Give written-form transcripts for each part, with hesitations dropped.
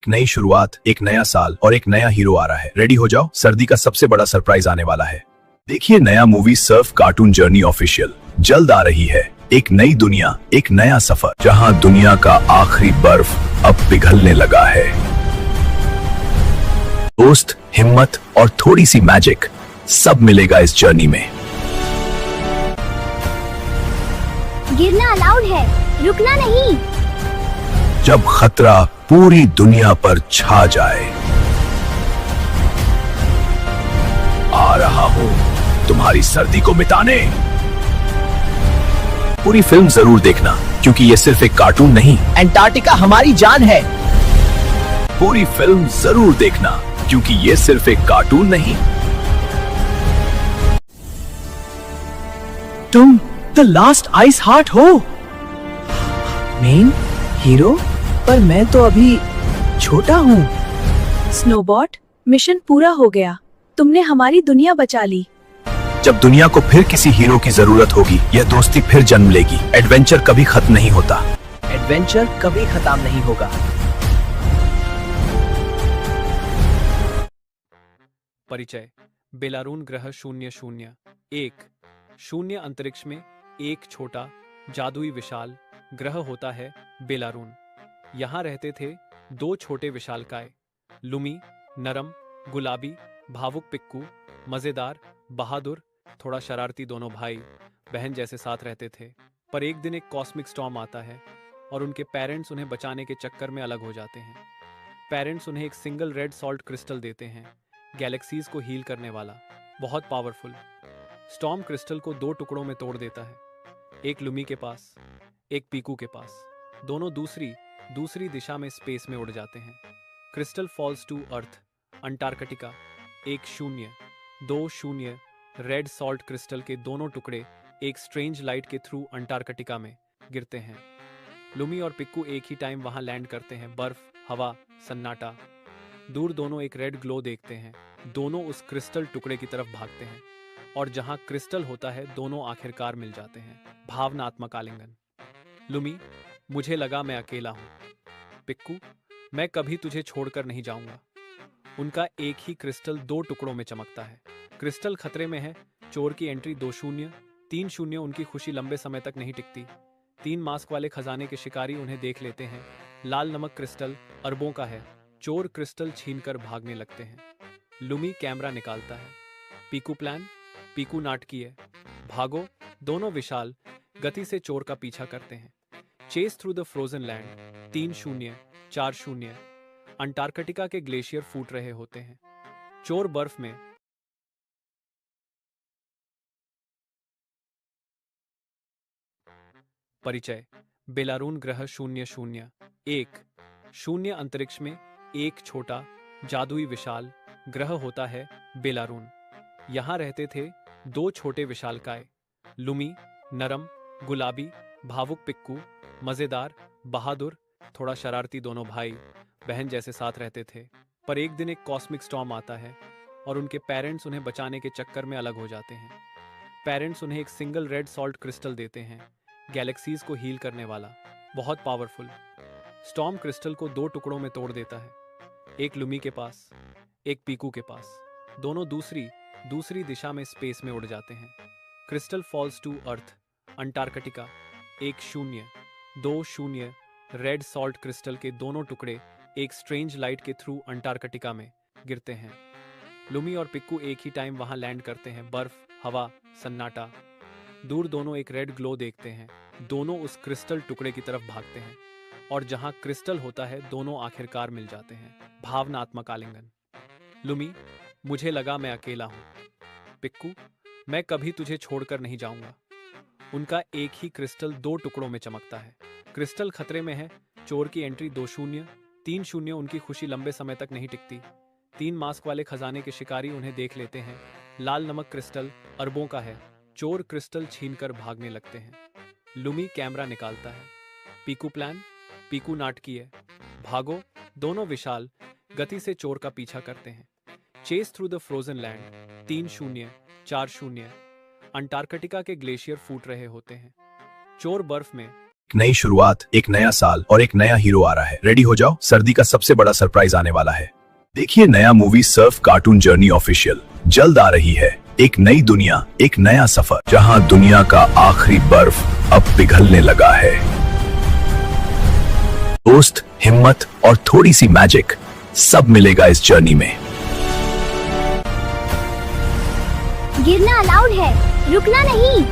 एक नई शुरुआत, एक नया साल और एक नया हीरो आ रहा है। रेडी हो जाओ, सर्दी का सबसे बड़ा सरप्राइज आने वाला है। देखिए नया movie Surf cartoon journey official जल्द आ रही है। एक नई दुनिया, एक नया सफर, जहां दुनिया का आखिरी बर्फ अब पिघलने लगा है। दोस्त, हिम्मत और थोड़ी सी मैजिक सब मिलेगा इस जर्नी में। गिरना अलाउड है, रुकना नहीं। जब खतरा पूरी दुनिया पर छा जाए, आ रहा हूं तुम्हारी सर्दी को मिटाने। पूरी फिल्म जरूर देखना, क्योंकि ये सिर्फ एक कार्टून नहीं, अंटार्कटिका हमारी जान है। पूरी फिल्म जरूर देखना, क्योंकि ये सिर्फ एक कार्टून नहीं। तुम द लास्ट आइस हार्ट हो, मेन हीरो, पर मैं तो अभी छोटा हूँ। स्नोबॉट, मिशन पूरा हो गया। तुमने हमारी दुनिया बचा ली। जब दुनिया को फिर किसी हीरो की जरूरत होगी, यह दोस्ती फिर जन्म लेगी। एडवेंचर कभी खत्म नहीं होता। एडवेंचर कभी खत्म नहीं होगा। परिचय। बेलारून ग्रह 001 शून्य अंतरिक्ष में एक छोटा जादुई विशाल ग्रह होता है बेलारून। यहाँ रहते थे दो छोटे विशालकाय, लुमी नरम गुलाबी भावुक पिक्कू, मजेदार बहादुर थोड़ा शरारती दोनों भाई बहन जैसे साथ रहते थे। पर एक दिन एक कॉस्मिक स्टॉर्म आता है और उनके पेरेंट्स उन्हें बचाने के चक्कर में अलग हो जाते हैं। पेरेंट्स उन्हें एक सिंगल रेड सॉल्ट क्रिस्टल देते हैं, गैलेक्सीज को हील करने वाला, बहुत पावरफुल। स्टॉर्म क्रिस्टल को दो टुकड़ों में तोड़ देता है, एक लुमी के पास, एक पीकू के पास। दोनों दूसरी दिशा में स्पेस में उड़ जाते हैं। Crystal falls to earth Antarctica. 1-0-2-0 red salt crystal के दोनों टुकड़े एक स्ट्रेंज लाइट के थ्रू अंटार्कटिका में गिरते हैं। लुमी और पिक्कू एक ही टाइम वहां लैंड करते हैं। बर्फ, हवा, सन्नाटा। दूर दोनों एक रेड ग्लो देखते हैं। दोनों उस क्रिस्टल टुकड़े की तरफ भागते हैं और जहां क्रिस्टल होता है दोनों आखिरकार मिल जाते हैं। भावनात्मक आलिंगन। लुमी, मुझे लगा मैं अकेला हूं। पिक्कू, मैं कभी तुझे छोड़कर नहीं जाऊंगा। उनका एक ही क्रिस्टल दो टुकड़ों में चमकता है। क्रिस्टल खतरे में है। चोर की एंट्री 2-0, 3-0। उनकी खुशी लंबे समय तक नहीं टिकती। 3 मास्क वाले खजाने के शिकारी उन्हें देख लेते हैं। लाल नमक क्रिस्टल अरबों का है। चोर क्रिस्टल छीनकर भागने लगते हैं। लुमी कैमरा निकालता है। पीकू प्लान, पीकू नाटकीय, भागो। दोनों विशाल गति से चोर का पीछा करते हैं। Chase through the frozen land. 3-0-4-0 Antarctica के ग्लेशियर फूट रहे होते हैं। चोर बर्फ में परिचय। बेलारून ग्रह 001 शून्य अंतरिक्ष में एक छोटा जादुई विशाल ग्रह होता है बेलारून। यहाँ रहते थे दो छोटे विशालकाय, लुमी नरम गुलाबी भावुक पिक्कू, मजेदार बहादुर थोड़ा शरारती दोनों भाई बहन जैसे साथ रहते थे। पर एक दिन एक कॉस्मिक स्टॉर्म आता है और उनके पेरेंट्स उन्हें बचाने के चक्कर में अलग हो जाते हैं। पेरेंट्स उन्हें एक सिंगल रेड सॉल्ट क्रिस्टल देते हैं, गैलेक्सीज को हील करने वाला, बहुत पावरफुल। स्टॉर्म क्रिस्टल को दो टुकड़ों में तोड़ देता है, एक लुमी के पास, एक पीकू के पास। दोनों दूसरी दिशा में स्पेस में उड़ जाते हैं। Crystal falls to earth Antarctica. 1-0-2-0 red salt crystal के दोनों टुकड़े एक स्ट्रेंज लाइट के थ्रू अंटार्कटिका में गिरते हैं। लुमी और पिक्कू एक ही टाइम वहां लैंड करते हैं। बर्फ, हवा, सन्नाटा। दूर दोनों एक रेड ग्लो देखते हैं। दोनों उस क्रिस्टल टुकड़े की तरफ भागते हैं और जहां क्रिस्टल होता है दोनों आखिरकार मिल जाते हैं। भावनात्मक आलिंगन। लुमी, मुझे लगा मैं अकेला हूं। पिक्कू, मैं कभी तुझे छोड़कर नहीं जाऊंगा। उनका एक ही क्रिस्टल दो टुकड़ों में चमकता है। क्रिस्टल खतरे में है। चोर की एंट्री 2-0, 3-0। उनकी खुशी लंबे समय तक नहीं टिकती। 3 मास्क वाले खजाने के शिकारी उन्हें देख लेते हैं। लाल नमक क्रिस्टल अरबों का है। चोर क्रिस्टल छीनकर भागने लगते हैं। लुमी कैमरा निकालता है। पीकू प्लान, पीकू नाटकीय, भागो। दोनों विशाल गति से चोर का पीछा करते हैं। Chase through the frozen land. 3-0-4-0 Antarctica के ग्लेशियर फूट रहे होते हैं। चोर बर्फ में एक नई शुरुआत, एक नया साल और एक नया हीरो आ रहा है। रेडी हो जाओ, सर्दी का सबसे बड़ा सरप्राइज आने वाला है। देखिए नया movie Surf cartoon journey official जल्द आ रही है। एक नई दुनिया, एक नया सफर, जहां दुनिया का आखिरी बर्फ अब पिघलने लगा है। दोस्त, हिम्मत और थोड़ी सी मैजिक सब मिलेगा इस जर्नी में। गिरना अलाउड है, रुकना नहीं।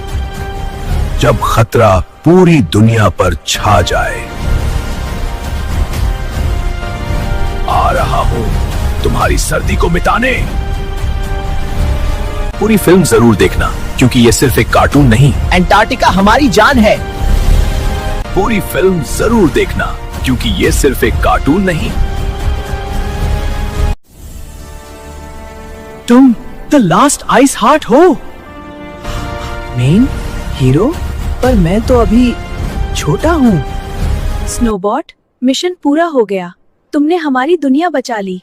जब खतरा पूरी दुनिया पर छा जाए। आ रहा हूं तुम्हारी सर्दी को मिटाने। पूरी फिल्म जरूर देखना, क्योंकि ये सिर्फ एक कार्टून नहीं। अंटार्कटिका हमारी जान है। पूरी फिल्म जरूर देखना, क्योंकि ये सिर्फ एक कार्टून नहीं। तुम द लास्ट आइस हार्ट हो, मेन हीरो, पर मैं तो अभी छोटा हूँ। स्नोबॉट, मिशन पूरा हो गया। तुमने हमारी दुनिया बचा ली।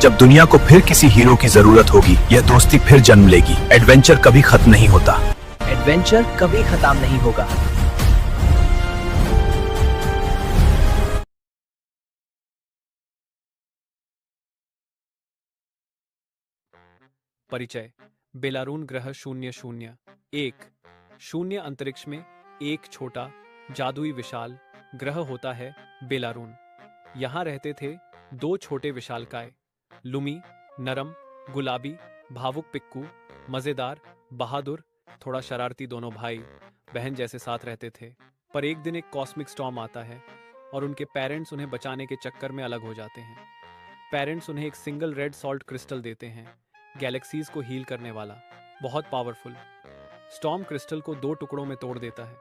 जब दुनिया को फिर किसी हीरो की जरूरत होगी, यह दोस्ती फिर जन्म लेगी। एडवेंचर कभी खत्म नहीं होता। एडवेंचर कभी खत्म नहीं होगा। परिचय। बेलारून ग्रह 001 शून्य अंतरिक्ष में एक छोटा जादुई विशाल ग्रह होता है बेलारून। यहाँ रहते थे दो छोटे विशालकाय, लुमी नरम गुलाबी, भावुक पिक्कू मजेदार बहादुर थोड़ा शरारती। दोनों भाई बहन जैसे साथ रहते थे। पर एक दिन एक कॉस्मिक स्टॉर्म आता है और उनके पेरेंट्स उन्हें बचाने के चक्कर में अलग हो जाते हैं। पेरेंट्स उन्हें एक सिंगल रेड सॉल्ट क्रिस्टल देते हैं, गैलेक्सीज को हील करने वाला, बहुत पावरफुल। स्टॉर्म क्रिस्टल को दो टुकड़ों में तोड़ देता है,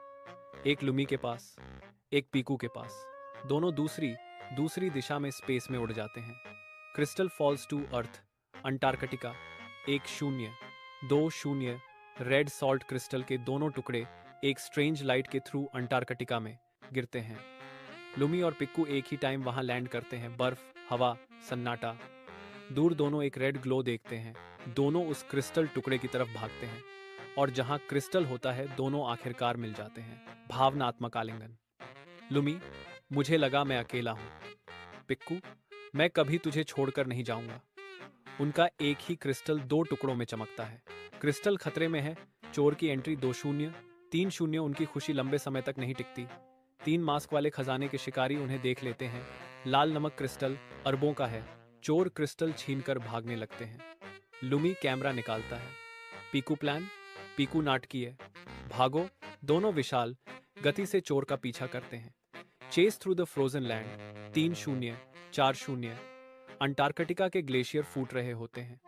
एक लुमी के पास, एक पीकू के पास। दोनों दूसरी दिशा में स्पेस में उड़ जाते हैं। Crystal falls to earth Antarctica. 1-0-2-0 red salt crystal के दोनों टुकड़े एक स्ट्रेंज लाइट के थ्रू अंटार्कटिका में गिरते हैं। लुमी और पिक्कू एक ही टाइम वहां लैंड करते हैं। बर्फ, हवा, सन्नाटा। दूर दोनों एक रेड ग्लो देखते हैं। दोनों उस क्रिस्टल टुकड़े की तरफ भागते हैं और जहां क्रिस्टल होता है दोनों आखिरकार मिल जाते हैं। भावनात्मक आलिंगन। लुमी, मुझे लगा मैं अकेला हूं। पिक्कू, मैं कभी तुझे छोड़कर नहीं जाऊंगा। उनका एक ही क्रिस्टल दो टुकड़ों में चमकता है। क्रिस्टल खतरे में है। चोर की एंट्री 2-0। 3-0 उनकी खुशी लंबे समय तक नहीं टिकती। 3 मास्क वाले खजाने के शिकारी उन्हें देख लेते हैं। लाल नमक क्रिस्टल अरबों का है। चोर क्रिस्टल छीनकर भागने लगते हैं। लुमी कैमरा निकालता है। पीकू प्लान, पीकू नाटकीय, भागो। दोनों विशाल गति से चोर का पीछा करते हैं। Chase through the frozen land. 3-0 4-0 Antarctica के ग्लेशियर फूट रहे होते हैं।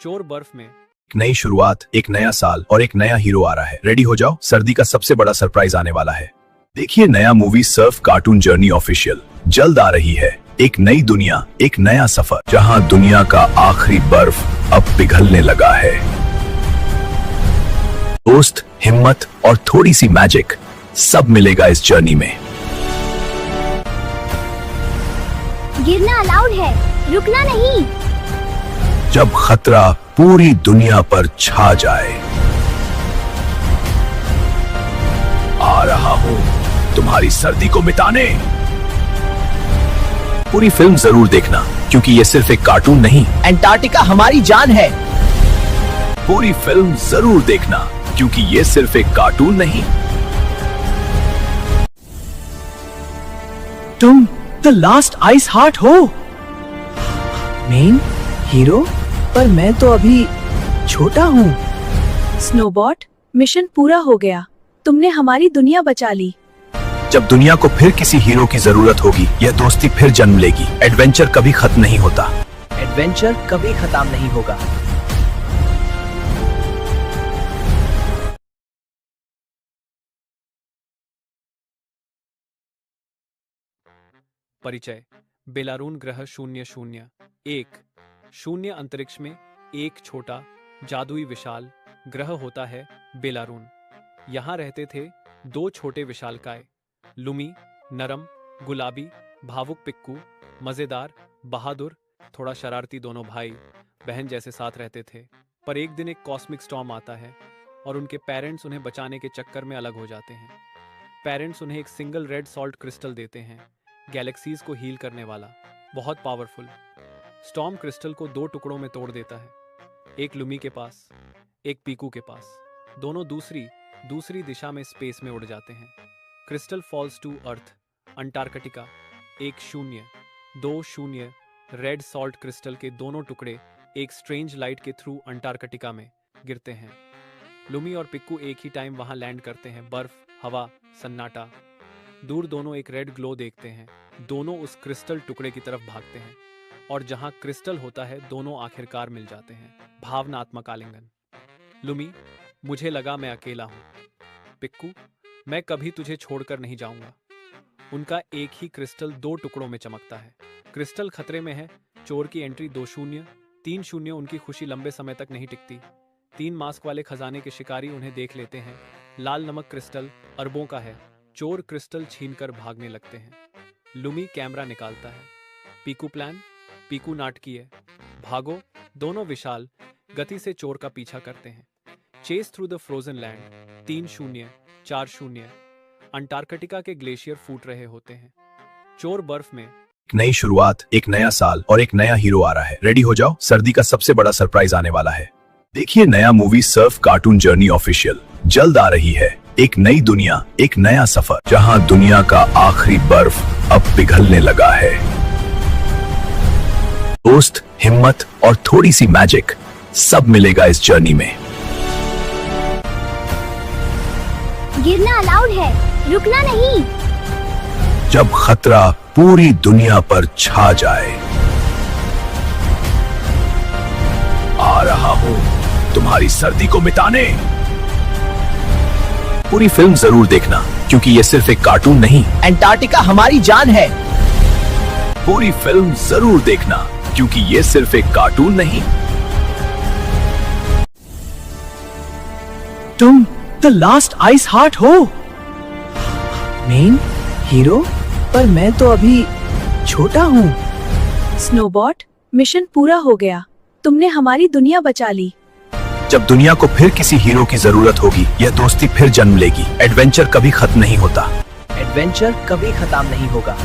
चोर बर्फ में। एक नई शुरुआत, एक नया साल और एक नया हीरो आ रहा है। रेडी हो जाओ, सर्दी का सबसे बड़ा सरप्राइज आने वाला है। देखिए नया movie Surf cartoon journey official जल्द आ रही है। एक नई दुनिया, एक नया सफर, जहां दुनिया का आखिरी बर्फ अब पिघलने लगा है। दोस्त, हिम्मत और थोड़ी सी मैजिक सब मिलेगा इस जर्नी में। गिरना अलाउड है, रुकना नहीं। जब खतरा पूरी दुनिया पर छा जाए। आ रहा हूं तुम्हारी सर्दी को मिटाने। पूरी फिल्म जरूर देखना, क्योंकि ये सिर्फ एक कार्टून नहीं। अंटार्कटिका हमारी जान है। पूरी फिल्म जरूर देखना, क्योंकि ये सिर्फ एक कार्टून नहीं। तुम द लास्ट आइस हार्ट हो, मेन हीरो, पर मैं तो अभी छोटा हूँ। स्नोबॉट, मिशन पूरा हो गया। तुमने हमारी दुनिया बचा ली। जब दुनिया को फिर किसी हीरो की जरूरत होगी, यह दोस्ती फिर जन्म लेगी। एडवेंचर कभी खत्म नहीं होता। एडवेंचर कभी खत्म नहीं होगा। परिचय। बेलारून ग्रह 001 शून्य अंतरिक्ष में एक छोटा जादुई विशाल ग्रह होता है बेलारून। यहाँ रहते थे दो छोटे विशालकाय, लुमी नरम गुलाबी, भावुक पिक्कू मजेदार बहादुर थोड़ा शरारती। दोनों भाई बहन जैसे साथ रहते थे। पर एक दिन एक कॉस्मिक स्टॉर्म आता है और उनके पेरेंट्स उन्हें बचाने के चक्कर में अलग हो जाते हैं। पेरेंट्स उन्हें एक सिंगल रेड सॉल्ट क्रिस्टल देते हैं, गैलेक्सीज को हील करने वाला, बहुत पावरफुल। स्टॉर्म क्रिस्टल को 2 टुकड़ों में तोड़ देता है, एक लुमी के पास, एक पीकू के पास। दोनों दूसरी दिशा में स्पेस में उड़ जाते हैं। Crystal falls to earth, Antarctica. 1-0-2-0 red salt crystal के दोनों टुकड़े एक स्ट्रेंज लाइट के थ्रू अंटार्कटिका में गिरते हैं। लुमी और पिक्कू एक ही टाइम वहां लैंड करते हैं। बर्फ, हवा, सन्नाटा। दूर दोनों एक रेड ग्लो देखते हैं। दोनों उस क्रिस्टल टुकड़े की तरफ भागते हैं और जहां क्रिस्टल होता है दोनों आखिरकार मिल जाते हैं। भावनात्मक आलिंगन। लुमी, मुझे लगा मैं अकेला हूं। पिक्कू, मैं कभी तुझे छोड़कर नहीं जाऊंगा। उनका एक ही क्रिस्टल 2 टुकड़ों में चमकता है। क्रिस्टल खतरे में है। चोर की एंट्री 2-0। 3-0 उनकी खुशी लंबे समय तक नहीं टिकती। 3 मास्क वाले खजाने के शिकारी उन्हें देख लेते हैं। लाल नमक क्रिस्टल अरबों का है। चोर क्रिस्टल छीनकर भागने लगते हैं। लुमी कैमरा निकालता है। पीकू प्लान, पीकू नाटकीय। भागो। दोनों विशाल गति से चोर का पीछा करते हैं। Chase through the frozen land. 3-0-4-0 Antarctica के ग्लेशियर फूट रहे होते हैं। चोर बर्फ में। एक नई शुरुआत, एक नया साल और एक नया हीरो आ रहा है। रेडी हो जाओ, सर्दी का सबसे बड़ा सरप्राइज आने वाला है। देखिए नया movie Surf cartoon journey official जल्द आ रही है। एक नई दुनिया, एक नया सफर, जहां दुनिया का आखिरी बर्फ अब पिघलने लगा है। दोस्त, हिम्मत और थोड़ी सी मैजिक, सब मिलेगा इस जर्नी में। गिरना अलाउड है, रुकना नहीं। जब खतरा पूरी दुनिया पर छा जाए, आ रहा हूं तुम्हारी सर्दी को मिटाने। पूरी फिल्म जरूर देखना, क्योंकि ये सिर्फ एक कार्टून नहीं। अंटार्कटिका हमारी जान है। पूरी फिल्म जरूर देखना, क्योंकि ये सिर्फ एक कार्टून नहीं। तुम द लास्ट आइस हार्ट हो, मेन हीरो, पर मैं तो अभी छोटा हूँ। स्नोबॉट, मिशन पूरा हो गया। तुमने हमारी दुनिया बचा ली। जब दुनिया को फिर किसी हीरो की जरूरत होगी, यह दोस्ती फिर जन्म लेगी। एडवेंचर कभी खत्म नहीं होता। एडवेंचर कभी खत्म नहीं होगा।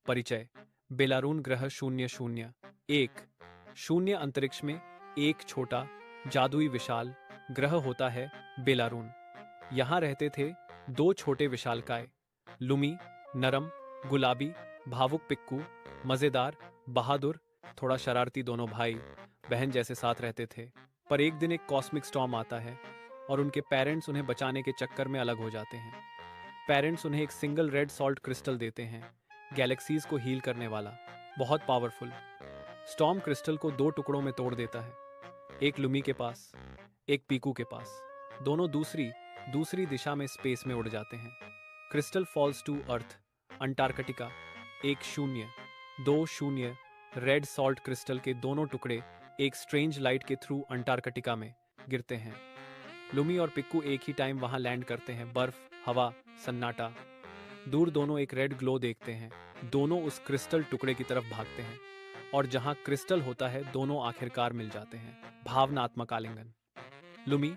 परिचय। बेलारून ग्रह 0-0-1 अंतरिक्ष में एक छोटा जादुई विशाल ग्रह होता है बेलारून। यहाँ रहते थे 2 छोटे विशालकाय, लुमी, नरम, गुलाबी, भावुक पिक्कू, मजेदार, बहादुर, थोड़ा शरारती। दोनों भाई बहन जैसे साथ रहते थे। पर एक दिन एक कॉस्मिक स्टॉर्म आता है और उनके पेरेंट्स उन्हें बचाने के चक्कर में अलग हो जाते हैं। पेरेंट्स उन्हें एक सिंगल रेड सॉल्ट क्रिस्टल देते हैं, गैलेक्सीज को हील करने वाला, बहुत पावरफुल। स्टॉर्म क्रिस्टल को 2 टुकड़ों में तोड़ देता है, एक लुमी के पास, एक पीकू के पास। दोनों दूसरी दिशा में स्पेस में उड़ जाते हैं। Crystal falls to earth, Antarctica. 1-0-2-0 red salt crystal के दोनों टुकड़े एक स्ट्रेंज लाइट के थ्रू अंटार्कटिका में गिरते हैं। लुमी और पिक्कू एक ही टाइम वहां लैंड करते हैं। बर्फ, हवा, सन्नाटा। दूर दोनों एक रेड ग्लो देखते हैं। दोनों उस क्रिस्टल टुकड़े की तरफ भागते हैं और जहां क्रिस्टल होता है दोनों आखिरकार मिल जाते हैं। भावनात्मक आलिंगन। लुमी,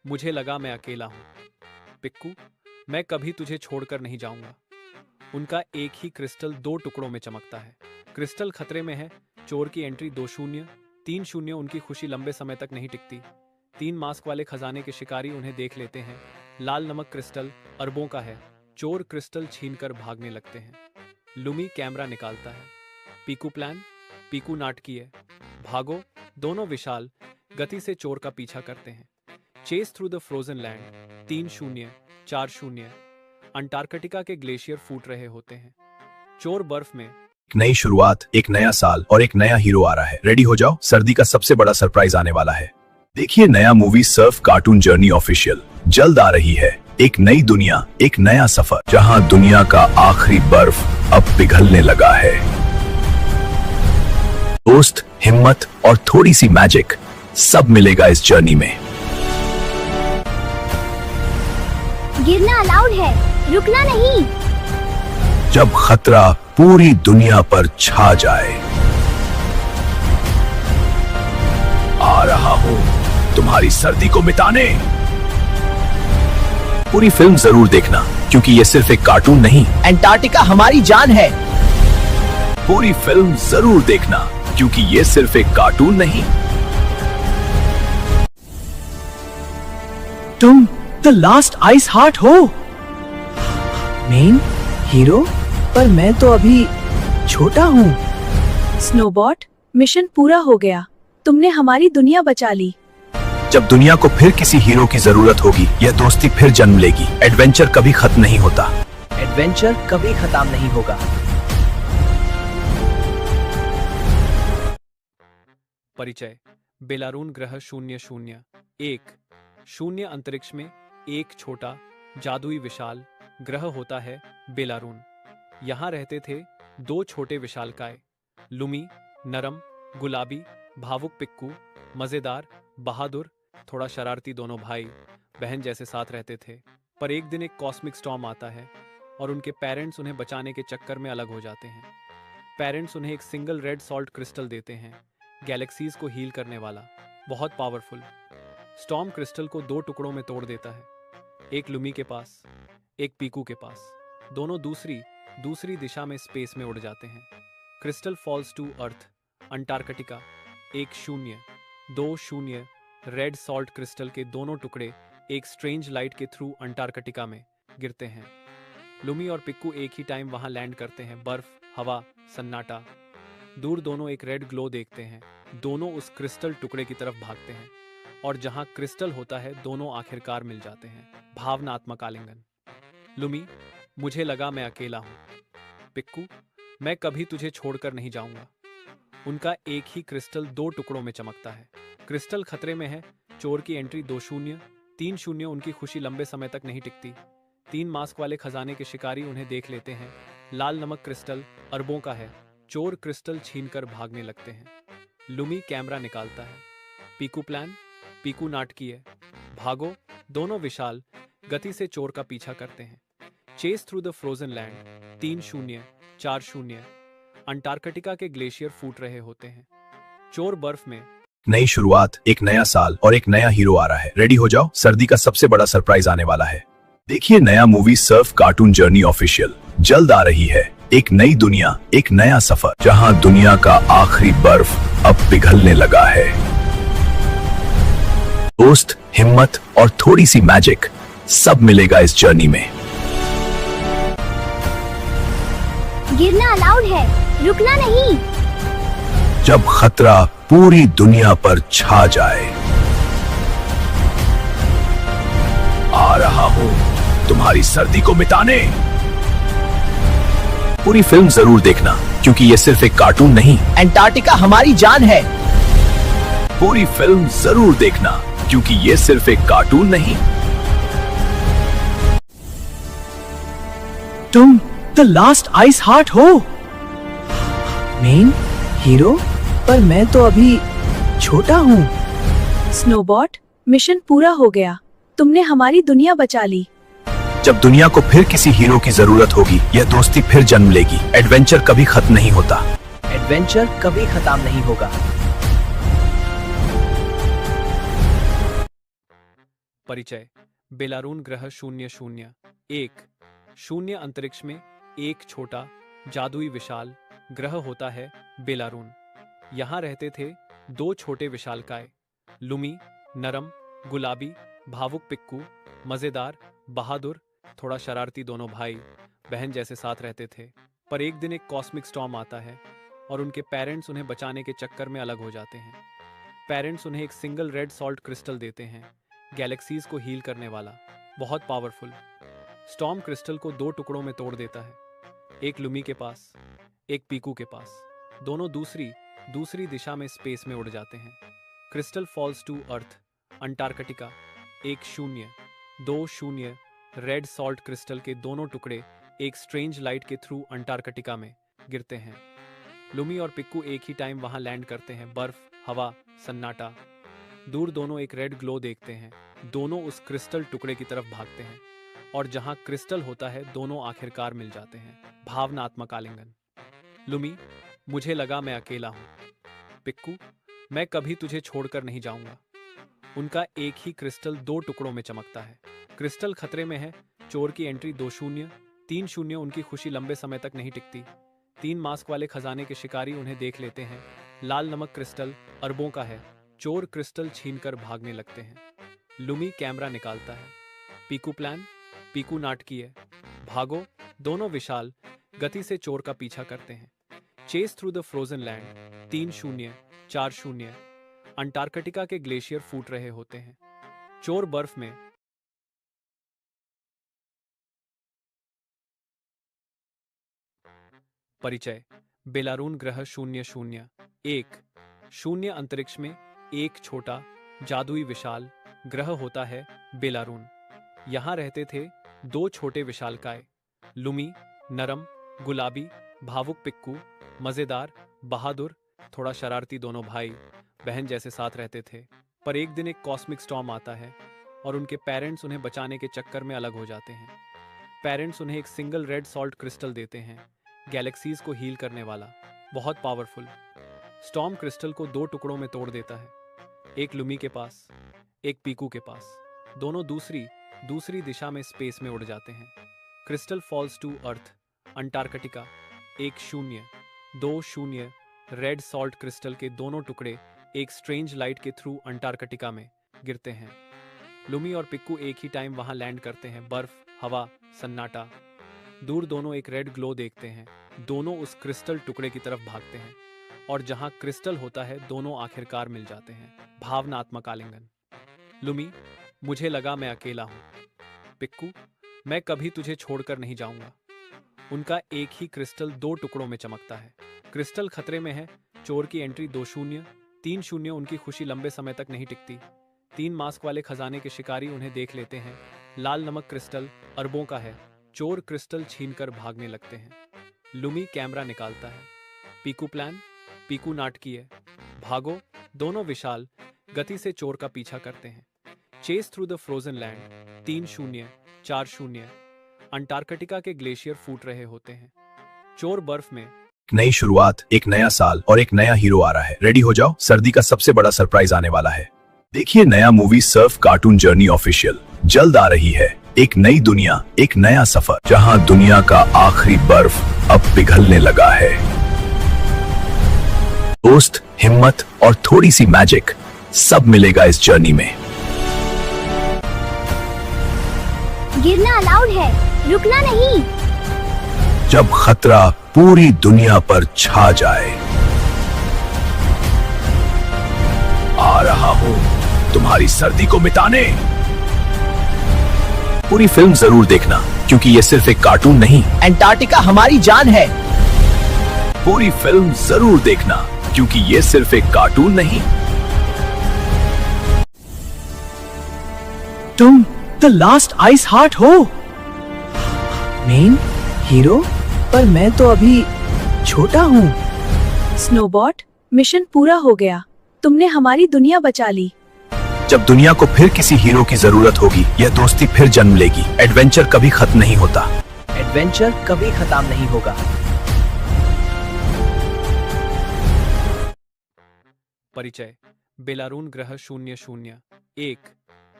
मुझे लगा मैं अकेला हूं। पिक्कू, मैं कभी तुझे छोड़कर नहीं जाऊंगा। उनका एक ही क्रिस्टल 2 टुकड़ों में चमकता है। क्रिस्टल खतरे में है। चोर की एंट्री 2-0। 3-0 उनकी खुशी लंबे समय तक नहीं टिकती। 3 मास्क वाले खजाने के शिकारी उन्हें देख लेते हैं। लाल नमक क्रिस्टल अरबों का है। चोर क्रिस्टल छीनकर भागने लगते हैं। लुमी कैमरा निकालता है। पीकू प्लान, पीकू नाटकीय। भागो। दोनों विशाल गति से चोर का पीछा करते हैं। Chase through the frozen land. 3-0-4-0 Antarctica के ग्लेशियर फूट रहे होते हैं। चोर बर्फ में। एक नई शुरुआत, एक नया साल और एक नया हीरो आ रहा है। रेडी हो जाओ, सर्दी का सबसे बड़ा सरप्राइज आने वाला है। देखिए नया movie Surf cartoon journey official जल्द आ रही है। एक नई दुनिया, एक नया सफर, जहां दुनिया का आखिरी बर्फ अब पिघलने लगा है। दोस्त, हिम्मत और थोड़ी सी मैजिक, सब मिलेगा इस जर्नी में। गिरना अलाउड है, रुकना नहीं। जब खतरा पूरी दुनिया पर छा जाए, रहा हूँ तुम्हारी सर्दी को मिटाने। पूरी फिल्म जरूर देखना क्योंकि ये सिर्फ एक कार्टून नहीं। अंटार्कटिका हमारी जान है। पूरी फिल्म जरूर देखना क्योंकि ये सिर्फ एक कार्टून नहीं। तुम द लास्ट आइस हार्ट हो, मेन हीरो, पर मैं तो अभी छोटा हूँ। स्नोबॉट, मिशन पूरा हो गया। तुमने हमारी दुनिया बचा ली। जब दुनिया को फिर किसी हीरो की जरूरत होगी, यह दोस्ती फिर जन्म लेगी। एडवेंचर कभी खत्म नहीं होता। एडवेंचर कभी खत्म नहीं होगा। परिचय। बेलारून ग्रह 001 शून्य अंतरिक्ष में एक छोटा जादुई विशाल ग्रह होता है बेलारून। यहाँ रहते थे दो छोटे विशालकाय, लुमी नरम गुलाबी भावुक पिक्कू, मजेदार बहादुर थोड़ा शरारती दोनों भाई बहन जैसे साथ रहते थे। पर एक दिन एक कॉस्मिक स्टॉर्म आता है और उनके पेरेंट्स उन्हें बचाने के चक्कर में अलग हो जाते हैं। पेरेंट्स उन्हें एक सिंगल रेड सॉल्ट क्रिस्टल देते हैं, गैलेक्सीज को हील करने वाला, बहुत पावरफुल। स्टॉर्म क्रिस्टल को दो टुकड़ों में तोड़ देता है, एक लुमी के पास, एक पीकू के पास। दोनों दूसरी दिशा में स्पेस में उड़ जाते हैं। Crystal falls to earth Antarctica. 1-0-2-0 red salt crystal के दोनों टुकड़े एक स्ट्रेंज लाइट के थ्रू अंटार्कटिका में गिरते हैं। लुमी और पिक्कू एक ही टाइम वहां लैंड करते हैं। बर्फ, हवा, सन्नाटा। दूर दोनों एक रेड ग्लो देखते हैं। दोनों उस क्रिस्टल टुकड़े की तरफ भागते हैं और जहां क्रिस्टल होता है दोनों आखिरकार मिल जाते हैं। भावनात्मक आलिंगन। लुमी, मुझे लगा मैं अकेला हूं। पिक्कू, मैं कभी तुझे छोड़कर नहीं जाऊंगा। उनका एक ही क्रिस्टल दो टुकड़ों में चमकता है। क्रिस्टल खतरे में है। चोर की एंट्री 2-0। 3-0 उनकी खुशी लंबे समय तक नहीं टिकती। 3 मास्क वाले खजाने के शिकारी उन्हें देख लेते हैं। लाल नमक क्रिस्टल अरबों का है। चोर क्रिस्टल छीनकर भागने लगते हैं। लुमी कैमरा निकालता है। पीकू प्लान, पीकू नाटकीय, भागो। दोनों विशाल गति से चोर का पीछा करते हैं। Chase through the frozen land. 3-0 4-0 Antarctica के ग्लेशियर फूट रहे होते हैं। चोर बर्फ में। नई शुरुआत, एक नया साल और एक नया हीरो आ रहा है। रेडी हो जाओ, सर्दी का सबसे बड़ा सरप्राइज आने वाला है। देखिए नया movie Surf cartoon journey official जल्द आ रही है। एक नई दुनिया, एक नया सफर, जहां दुनिया का आखिरी बर्फ अब पिघलने लगा है। दोस्त, हिम्मत और थोड़ी सी मैजिक, सब मिलेगा इस जर्नी में। गिरना अलाउड है, रुकना नहीं। जब खतरा पूरी दुनिया पर छा जाए, आ रहा हूं तुम्हारी सर्दी को मिटाने। पूरी फिल्म जरूर देखना क्योंकि ये सिर्फ एक कार्टून नहीं। अंटार्कटिका हमारी जान है। पूरी फिल्म जरूर देखना क्योंकि ये सिर्फ एक कार्टून नहीं। तुम द लास्ट आइस हार्ट हो, मेन हीरो, पर मैं तो अभी छोटा हूँ। स्नोबॉट, मिशन पूरा हो गया। तुमने हमारी दुनिया बचा ली। जब दुनिया को फिर किसी हीरो की जरूरत होगी, यह दोस्ती फिर जन्म लेगी। एडवेंचर कभी खत्म नहीं होता। एडवेंचर कभी खत्म नहीं होगा। परिचय। बेलारून ग्रह 001 शून्य अंतरिक्ष में एक छोटा जादुई विशाल ग्रह होता है बेलारून। यहाँ रहते थे दो छोटे विशालकाय, लुमी नरम गुलाबी भावुक पिक्कू, मजेदार बहादुर थोड़ा शरारती दोनों भाई बहन जैसे साथ रहते थे। पर एक दिन एक कॉस्मिक स्टॉर्म आता है और उनके पेरेंट्स उन्हें बचाने के चक्कर में अलग हो जाते हैं। पेरेंट्स उन्हें एक सिंगल रेड सॉल्ट क्रिस्टल देते हैं, गैलेक्सीज को हील करने वाला, बहुत पावरफुल। स्टॉर्म क्रिस्टल को दो टुकड़ों में तोड़ देता है, एक लुमी के पास, एक पीकू के पास। दोनों दूसरी दिशा में स्पेस में उड़ जाते हैं। Crystal falls to earth Antarctica. 1-0-2-0 red salt crystal के दोनों टुकड़े एक स्ट्रेंज लाइट के थ्रू अंटार्कटिका में गिरते हैं। लुमी और पिक्कू एक ही टाइम वहां लैंड करते हैं। बर्फ, हवा, सन्नाटा। दूर दोनों एक रेड ग्लो देखते हैं। दोनों उस क्रिस्टल टुकड़े की तरफ भागते हैं और जहां क्रिस्टल होता है दोनों आखिरकार मिल जाते हैं। भावनात्मक आलिंगन। लुमी, मुझे लगा मैं अकेला हूं। पिक्कू, मैं कभी तुझे छोड़कर नहीं जाऊंगा। उनका एक ही क्रिस्टल दो टुकड़ों में चमकता है। क्रिस्टल खतरे में है। चोर की एंट्री 2-0, 3-0। उनकी खुशी लंबे समय तक नहीं टिकती। 3 मास्क वाले खजाने के शिकारी उन्हें देख लेते हैं। लाल नमक क्रिस्टल अरबों का है। चोर क्रिस्टल छीनकर भागने लगते हैं। लुमी कैमरा निकालता है। पीकू प्लान, पीकू नाटकीय, भागो। दोनों विशाल गति से चोर का पीछा करते हैं। Chase through the frozen land 3-0, 4-0। Antarctica के ग्लेशियर फूट रहे होते हैं। चोर बर्फ में परिचय। बेलारून ग्रह 001। शून्य अंतरिक्ष में एक छोटा जादुई विशाल ग्रह होता है बेलारून। यहाँ रहते थे 2 छोटे विशालकाय, लुमी नरम गुलाबी, भावुक पिक्कू मजेदार बहादुर, थोड़ा शरारती। दोनों भाई बहन जैसे साथ रहते थे। पर एक दिन एक कॉस्मिक स्टॉर्म आता है और उनके पेरेंट्स उन्हें बचाने के चक्कर में अलग हो जाते हैं। पेरेंट्स उन्हें एक सिंगल रेड सॉल्ट क्रिस्टल देते हैं, गैलेक्सीज को हील करने वाला, बहुत पावरफुल। स्टॉर्म क्रिस्टल को 2 टुकड़ों में तोड़ देता है, एक लुमी के पास, एक पीकू के पास। दोनों दूसरी दिशा में स्पेस में उड़ जाते हैं। Crystal falls to earth Antarctica 1-0, 2-0। Red salt crystal के दोनों टुकड़े एक स्ट्रेंज लाइट के थ्रू अंटार्कटिका में गिरते हैं। लुमी और पिक्कू एक ही टाइम वहां लैंड करते हैं। बर्फ, हवा, सन्नाटा। दूर दोनों एक रेड ग्लो देखते हैं। दोनों उस क्रिस्टल टुकड़े की तरफ भागते हैं और जहां क्रिस्टल होता है दोनों आखिरकार मिल जाते हैं। भावनात्मक आलिंगन। लुमी, मुझे लगा मैं अकेला हूं। पिक्कू, मैं कभी तुझे छोड़कर नहीं जाऊंगा। उनका एक ही क्रिस्टल 2 टुकड़ों में चमकता है। क्रिस्टल खतरे में है। चोर की एंट्री 2-0, 3-0। उनकी खुशी लंबे समय तक नहीं टिकती। 3 मास्क वाले खजाने के शिकारी उन्हें देख लेते हैं। लाल नमक क्रिस्टल अरबों का है। चोर क्रिस्टल छीनकर भागने लगते हैं। लुमी कैमरा निकालता है। पीकू प्लान, पीकू नाटकीय, भागो। दोनों विशाल गति से चोर का पीछा करते हैं। Chase through the frozen land 3-0, 4-0। Antarctica के ग्लेशियर फूट रहे होते हैं। चोर बर्फ में एक नई शुरुआत, एक नया साल और एक नया हीरो आ रहा है। रेडी हो जाओ, सर्दी का सबसे बड़ा सरप्राइज आने वाला है। देखिए नया movie Surf cartoon journey official जल्द आ रही है। एक नई दुनिया, एक नया सफर, जहां दुनिया का आखिरी बर्फ अब पिघलने लगा है। दोस्त, हिम्मत और थोड़ी सी मैजिक, सब मिलेगा इस जर्नी में। गिरना अलाउड है, रुकना नहीं। जब खतरा पूरी दुनिया पर छा जाए, आ रहा हूं तुम्हारी सर्दी को मिटाने। पूरी फिल्म जरूर देखना, क्योंकि ये सिर्फ एक कार्टून नहीं। अंटार्कटिका हमारी जान है। पूरी फिल्म जरूर देखना, क्योंकि ये सिर्फ एक कार्टून नहीं। तुम द लास्ट आइस हार्ट हो, मेन हीरो, पर मैं तो अभी छोटा हूँ। स्नोबॉट, मिशन पूरा हो गया। तुमने हमारी दुनिया बचा ली। जब दुनिया को फिर किसी हीरो की जरूरत होगी, यह दोस्ती फिर जन्म लेगी। एडवेंचर कभी खत्म नहीं होता। एडवेंचर कभी खत्म नहीं होगा। परिचय। बेलारून ग्रह 001।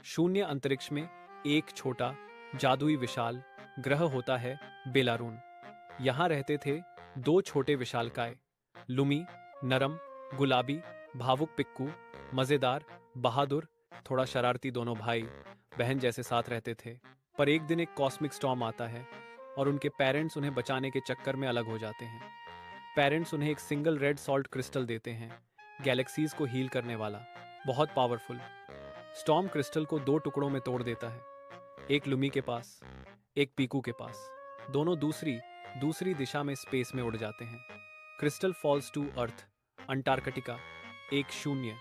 शून्य अंतरिक्ष में एक छोटा जादुई विशाल ग्रह होता है बेलारून। यहाँ रहते थे 2 छोटे विशालकाय, लुमी नरम गुलाबी, भावुक पिक्कू मजेदार बहादुर, थोड़ा शरारती। दोनों भाई बहन जैसे साथ रहते थे। पर एक दिन एक कॉस्मिक स्टॉर्म आता है और उनके पेरेंट्स उन्हें बचाने के चक्कर में अलग हो जाते हैं। पेरेंट्स उन्हें एक सिंगल रेड सॉल्ट क्रिस्टल देते हैं, गैलेक्सीज को हील करने वाला, बहुत पावरफुल। स्टॉर्म क्रिस्टल को 2 टुकड़ों में तोड़ देता है, एक लुमी के पास, एक पीकू के पास। दोनों दूसरी दिशा में स्पेस में उड़ जाते हैं। Crystal falls to earth Antarctica 1-0,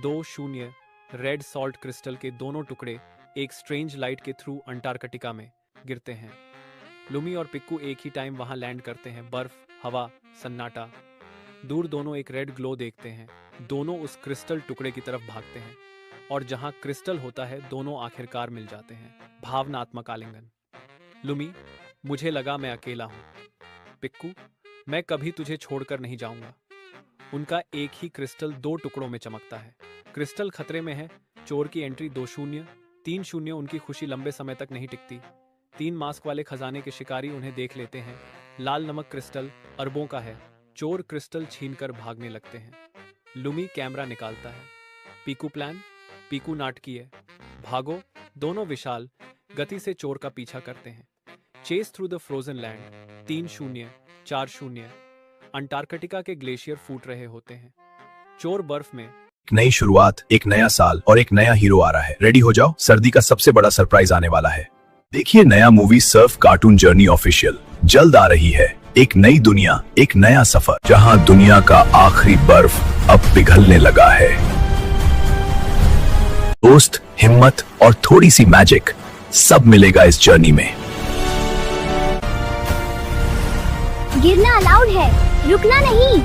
2-0। Red salt crystal के दोनों टुकड़े एक स्ट्रेंज लाइट के थ्रू अंटार्कटिका में गिरते हैं। लुमी और पिक्कू एक ही टाइम वहां लैंड करते हैं। बर्फ, हवा, सन्नाटा। दूर दोनों एक रेड ग्लो देखते हैं। दोनों उस क्रिस्टल टुकड़े की तरफ भागते हैं और जहां क्रिस्टल होता है दोनों आखिरकार मिल जाते हैं। भावनात्मक आलिंगन। लुमी, मुझे लगा मैं अकेला हूं। पिक्कू, मैं कभी तुझे छोड़कर नहीं जाऊंगा। उनका एक ही क्रिस्टल दो टुकड़ों में चमकता है। क्रिस्टल खतरे में है। चोर की एंट्री 2-0, 3-0। उनकी खुशी लंबे समय तक नहीं टिकती। 3 मास्क वाले खजाने के शिकारी उन्हें देख लेते हैं। लाल नमक क्रिस्टल अरबों का है। चोर क्रिस्टल छीनकर भागने लगते हैं। लुमी कैमरा निकालता है। पीकू प्लान, पीकू नाटकीय, भागो। दोनों विशाल गति से चोर का पीछा करते हैं। Chase through the frozen land 3-0, 4-0। Antarctica के ग्लेशियर फूट रहे होते हैं। चोर बर्फ में। एक नई शुरुआत, एक नया साल और एक नया हीरो आ रहा है। रेडी हो जाओ, सर्दी का सबसे बड़ा सरप्राइज आने वाला है। देखिए नया movie Surf cartoon journey official जल्द आ रही है। एक नई दुनिया, एक नया सफर, जहां दुनिया का आखिरी बर्फ अब पिघलने लगा है। दोस्त, हिम्मत और थोड़ी सी मैजिक, सब मिलेगा इस जर्नी में। गिरना अलाउड है, रुकना नहीं।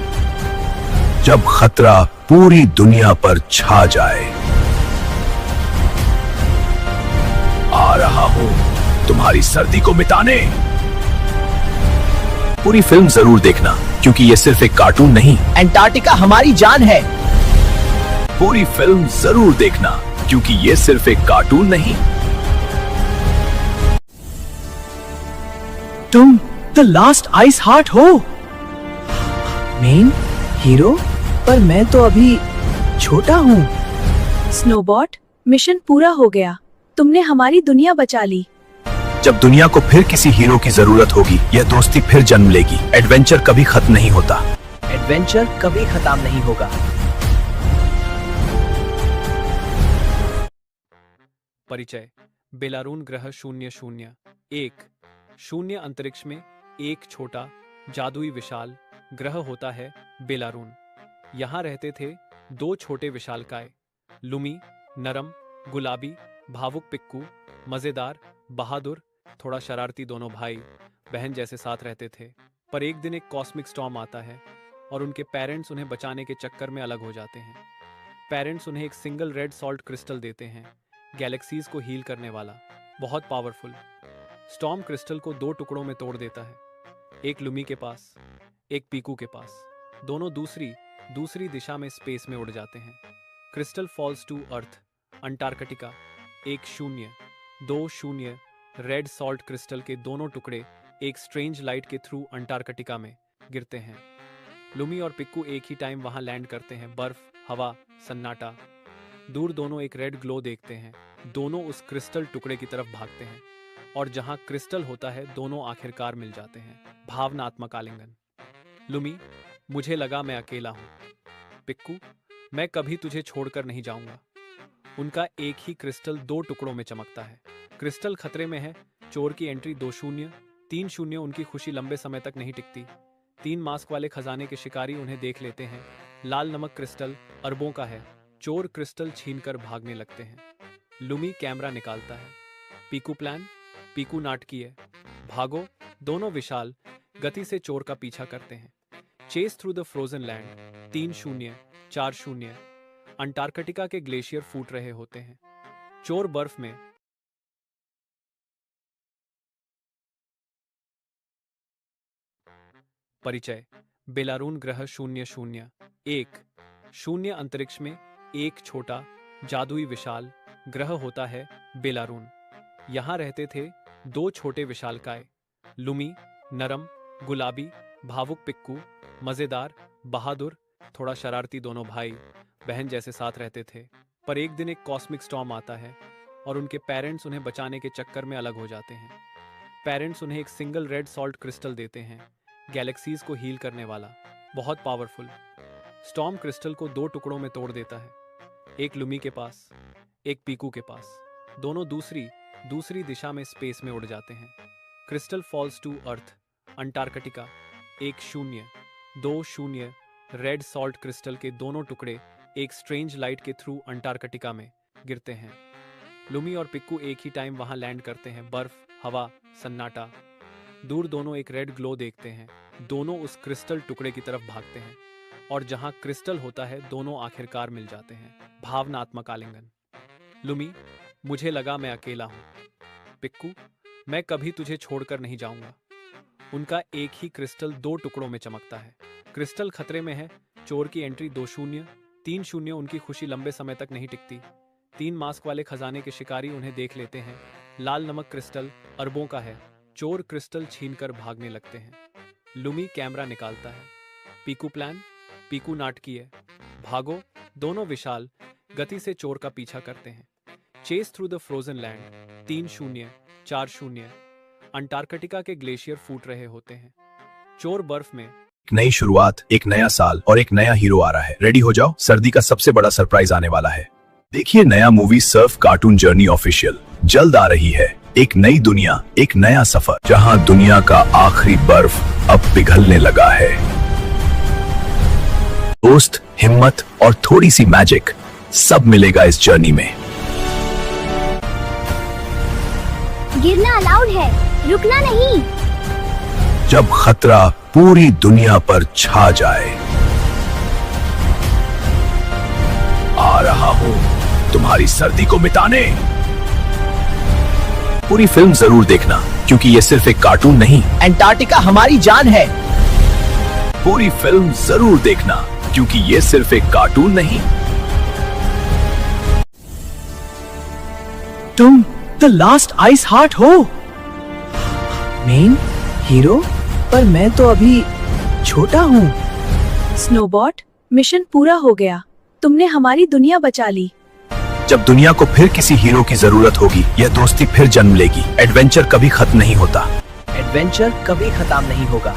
जब खतरा पूरी दुनिया पर छा जाए। आ रहा हूं तुम्हारी सर्दी को मिटाने। पूरी फिल्म जरूर देखना, क्योंकि ये सिर्फ एक कार्टून नहीं। अंटार्कटिका हमारी जान है। पूरी फिल्म जरूर देखना, क्योंकि ये सिर्फ एक कार्टून नहीं। तुम द लास्ट आइस हार्ट हो, मेन हीरो, पर मैं तो अभी छोटा हूँ। स्नोबॉट, मिशन पूरा हो गया। तुमने हमारी दुनिया बचा ली। जब दुनिया को फिर किसी हीरो की जरूरत होगी, यह दोस्ती फिर जन्म लेगी। एडवेंचर कभी खत्म नहीं होता। एडवेंचर कभी खत्म नहीं होगा। परिचय। बेलारून ग्रह 001। शून्य अंतरिक्ष में एक छोटा जादुई विशाल ग्रह होता है बेलारून। यहाँ रहते थे 2 छोटे विशालकाय, लुमी नरम गुलाबी, भावुक पिक्कू मजेदार बहादुर, थोड़ा शरारती। दोनों भाई बहन जैसे साथ रहते थे। पर एक दिन एक कॉस्मिक स्टॉर्म आता है और उनके पेरेंट्स उन्हें बचाने के चक्कर में अलग हो जाते हैं। पेरेंट्स उन्हें एक सिंगल रेड सॉल्ट क्रिस्टल देते हैं, गैलेक्सीज को हील करने वाला, बहुत पावरफुल। स्टॉर्म क्रिस्टल को 2 टुकड़ों में तोड़ देता है, एक लुमी के पास, एक पीकू के पास। दोनों दूसरी दिशा में स्पेस में उड़ जाते हैं। Crystal falls to earth, Antarctica. 1-0, 2-0। Red salt crystal के दोनों टुकड़े एक स्ट्रेंज लाइट के थ्रू अंटार्कटिका में गिरते हैं। लुमी और पिक्कू एक ही टाइम वहां लैंड करते हैं। बर्फ, हवा, सन्नाटा। दूर दोनों एक रेड ग्लो देखते हैं। दोनों उस क्रिस्टल टुकड़े की तरफ भागते हैं और जहां क्रिस्टल होता है, दोनों आखिरकार मिल जाते हैं। भावनात्मक आलिंगन। लुमी, मुझे लगा मैं अकेला हूं। पिक्कू, मैं कभी तुझे छोड़कर नहीं जाऊंगा। उनका एक ही क्रिस्टल 2 टुकड़ों में चमकता है। क्रिस्टल खतरे में है। चोर की एंट्री 2-0, 3-0। उनकी खुशी लंबे समय तक नहीं टिकती। 3 मास्क वाले खजाने के शिकारी उन्हें देख लेते हैं। लाल नमक क्रिस्टल अरबों का है। चोर क्रिस्टल छीनकर भागने लगते हैं। लुमी कैमरा निकालता है। पीकू प्लान, पीकू नाटकीय, भागो। दोनों विशाल गति से चोर का पीछा करते हैं। Chase through the frozen land 3-0, 4-0। Antarctica के ग्लेशियर फूट रहे होते हैं। चोर बर्फ में। परिचय। बेलारून ग्रह 001। शून्य अंतरिक्ष में एक छोटा जादुई विशाल ग्रह होता है बेलारून। यहाँ रहते थे 2 छोटे विशालकाय, लुमी नरम गुलाबी, भावुक पिक्कू मजेदार बहादुर, थोड़ा शरारती। दोनों भाई बहन जैसे साथ रहते थे। पर एक दिन एक कॉस्मिक स्टॉर्म आता है और उनके पेरेंट्स उन्हें बचाने के चक्कर में अलग हो जाते हैं। पेरेंट्स उन्हें एक सिंगल रेड सॉल्ट क्रिस्टल देते हैं, गैलेक्सीज को हील करने वाला, बहुत पावरफुल। स्टॉर्म क्रिस्टल को 2 टुकड़ों में तोड़ देता है, एक लुमी के पास, एक पीकू के पास। दोनों दूसरी दिशा में स्पेस में उड़ जाते हैं। Crystal falls to earth, Antarctica. 1-0, 2-0। Red salt crystal के दोनों टुकड़े एक स्ट्रेंज लाइट के थ्रू अंटार्कटिका में गिरते हैं। लुमी और पिक्कू एक ही टाइम वहां लैंड करते हैं। बर्फ, हवा, सन्नाटा। दूर दोनों एक रेड ग्लो देखते हैं। दोनों उस क्रिस्टल टुकड़े की तरफ भागते हैं और जहां क्रिस्टल होता है, दोनों आखिरकार मिल जाते हैं। भावनात्मक आलिंगन। लुमी, मुझे लगा मैं अकेला हूं। पिक्कू, मैं कभी तुझे छोड़कर नहीं जाऊंगा। उनका एक ही क्रिस्टल 2 टुकड़ों में चमकता है। क्रिस्टल खतरे में है। चोर की एंट्री 2-0, 3-0। उनकी खुशी लंबे समय तक नहीं टिकती। 3 मास्क वाले खजाने के शिकारी उन्हें देख लेते हैं। लाल नमक क्रिस्टल अरबों का है। चोर क्रिस्टल छीनकर भागने लगते हैं। लुमी कैमरा निकालता है। पीकू प्लान, पीकू नाटकीय, भागो। दोनों विशाल गति से चोर का पीछा करते हैं। Chase through the frozen land 3-0, 4-0। Antarctica के ग्लेशियर फूट रहे होते हैं। चोर बर्फ में। एक नई शुरुआत, एक नया साल और एक नया हीरो आ रहा है। रेडी हो जाओ, सर्दी का सबसे बड़ा सरप्राइज आने वाला है। देखिए नया movie Surf cartoon journey official जल्द आ रही है। एक नई दुनिया, एक नया सफर, जहां दुनिया का आखिरी बर्फ अब पिघलने लगा है। दोस्त, हिम्मत और थोड़ी सी मैजिक सब मिलेगा इस जर्नी में। गिरना अलाउड है, रुकना नहीं। जब खतरा पूरी दुनिया पर छा जाए, आ रहा हूं तुम्हारी सर्दी को मिटाने। पूरी फिल्म जरूर देखना, क्योंकि ये सिर्फ एक कार्टून नहीं। अंटार्कटिका हमारी जान है। पूरी फिल्म जरूर देखना, क्योंकि ये सिर्फ एक कार्टून नहीं। तुम द लास्ट आइस हार्ट हो, मेन हीरो, पर मैं तो अभी छोटा हूँ। स्नोबॉट, मिशन पूरा हो गया। तुमने हमारी दुनिया बचा ली। जब दुनिया को फिर किसी हीरो की जरूरत होगी, यह दोस्ती फिर जन्म लेगी। एडवेंचर कभी खत्म नहीं होता। एडवेंचर कभी खत्म नहीं होगा।